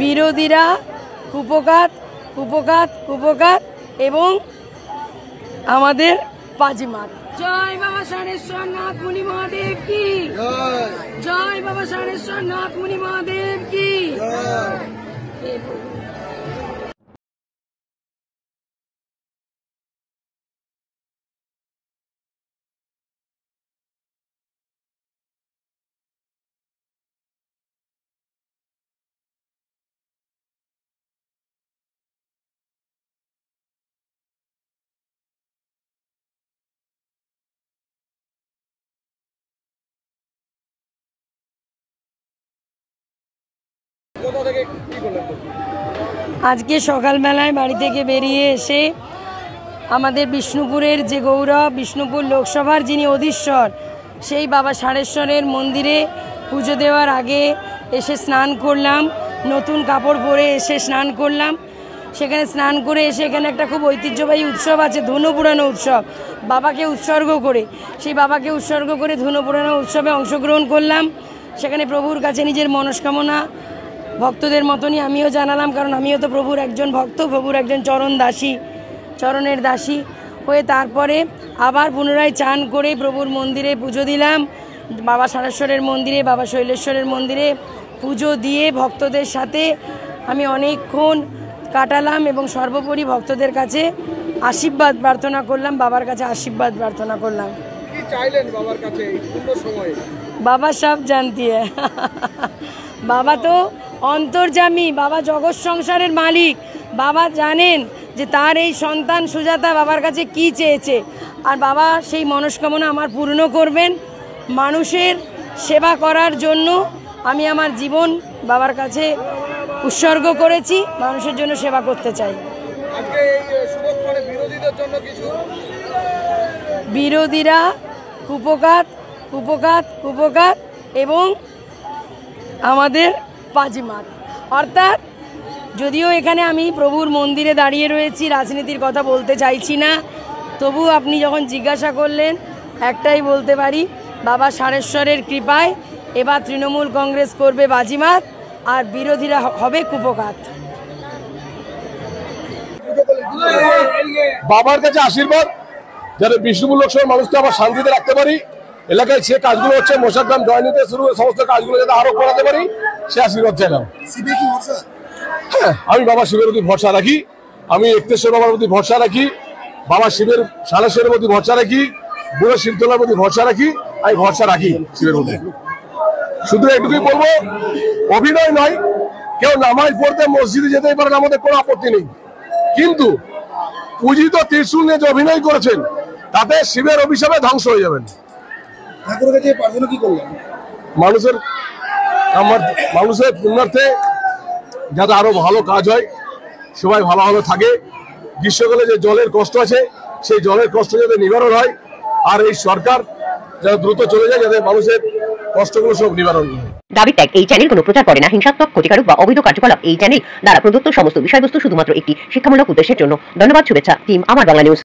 বিরোধীরা কুপকাত কুপকাত কুপকাত এবং আমাদের বাজিমাত। জয় বাবা ষাঁড়েশ্বর নাথ মুনি মহাদেব কি জয়, বাবা ষাঁড়েশ্বর নাথ মুনি মহাদেব কি জয়। আজকে সকালবেলায় বাড়ি থেকে বেরিয়ে এসে আমাদের বিষ্ণুপুরের যে গৌরব, বিষ্ণুপুর লোকসভার যিনি অধীশ্বর, সেই বাবা ষাঁড়েশ্বরের মন্দিরে পুজো দেওয়ার আগে এসে স্নান করলাম। নতুন কাপড় পরে এসে স্নান করলাম। সেখানে স্নান করে এসে এখানে একটা খুব ঐতিহ্যবাহী উৎসব আছে, ধনু পুরানো উৎসব, বাবাকে উৎসর্গ করে। সেই বাবাকে উৎসর্গ করে ধনু পুরানো উৎসবে অংশগ্রহণ করলাম। সেখানে প্রভুর কাছে নিজের মনস্কামনা ভক্তদের মতনই আমিও জানালাম, কারণ আমিও তো প্রভুর একজন ভক্ত, প্রভুর একজন চরণের দাসী হয়ে তারপরে আবার পুনরায় চান করে প্রভুর মন্দিরে পুজো দিলাম। বাবা ষাঁড়েশ্বরের মন্দিরে, বাবা শৈলেশ্বরের মন্দিরে পুজো দিয়ে ভক্তদের সাথে আমি অনেকক্ষণ কাটালাম এবং সর্বোপরি ভক্তদের কাছে আশীর্বাদ প্রার্থনা করলাম, বাবার কাছে আশীর্বাদ প্রার্থনা করলাম। কি চাইলেন বাবার কাছে এই সুন্দর সময়ে? বাবা সব জানতি है বাবা তো অন্তর্যামী, বাবা জগৎ সংসারের মালিক। বাবা জানেন যে তার এই সন্তান সুজাতা বাবার কাছে কি চেয়েছে, আর বাবা সেই মনস্কামনা আমার পূর্ণ করবেন। মানুষের সেবা করার জন্য আমি আমার জীবন বাবার কাছে উৎসর্গ করেছি, মানুষের জন্য সেবা করতে চাই। আজকে এই সুযোগ করে বিরোধীদের জন্য কিছু? বিরোধীরা কুপকাত কুপকাত কুপকাত এবং আমাদের বাজিমাত। অর্থাৎ যদিও এখানে আমি প্রভুর মন্দিরে দাঁড়িয়ে রয়েছি, রাজনীতির কথা বলতে চাইছি না, তবু আপনি যখন জিজ্ঞাসা করলেন একটাই বলতে পারি, বাবা ষাঁড়েশ্বরের কৃপায় এবার তৃণমূল কংগ্রেস করবে বাজিমাত আর বিরোধীরা হবে কুপকাত। বাবার কাছে আশীর্বাদ যাতে বিষ্ণুপুর লোকসভার মানুষকে আবার শান্তিতে রাখতে পারি, এলাকায় যে কাজগুলো হচ্ছে মশাগ্রাম জয়নীতে শুরু করে সমস্ত কাজগুলো যাতে আরো করাতে পারি, সে আশীর্বাদ চাইলাম। হ্যাঁ, আমি বাবা শিবের প্রতি ভরসা রাখি, আমি একতেশ্বর বাবার প্রতি ভরসা রাখি, বাবা শিবের ষাঁড়েশ্বরের প্রতি ভরসা রাখি, বুড়ো শিবতলার প্রতি ভরসা রাখি, আমি ভরসা রাখি শিবের প্রতি। শুধু এটুকুই বলবো, অভিনয় নয়, কেউ নামাজ পড়তে মসজিদে যেতেই পারেন, আমাদের কোনো আপত্তি নেই, কিন্তু পূজিত ত্রিশূল নিয়ে যে অভিনয় করেছেন তাতে শিবের অভিশাপে ধ্বংস হয়ে যাবেন। মানুষের পুণ্যার্থে যাতে আরো ভালো কাজ হয়, সবাই ভালো থাকে, গ্রীষ্মকালে যে জলের কষ্ট আছে সেই জলের কষ্ট যাতে নিবারণ হয়, আর এই সরকার যাতে দ্রুত চলে যায়, যাতে মানুষের কষ্টগুলো সব নিবারণ হয়। দাবি ত্যাগ। এই চ্যানেল কোনো প্রচার করে না হিংসাত্মক, ক্ষতিকারক বা অবৈধ কার্যকলাপ। এই চ্যানেল দ্বারা প্রদত্ত সমস্ত বিষয়বস্তু শুধুমাত্র একটি শিক্ষামূলক উদ্দেশ্যের জন্য। ধন্যবাদ। শুভেচ্ছা টিম আমার বাংলা নিউজ।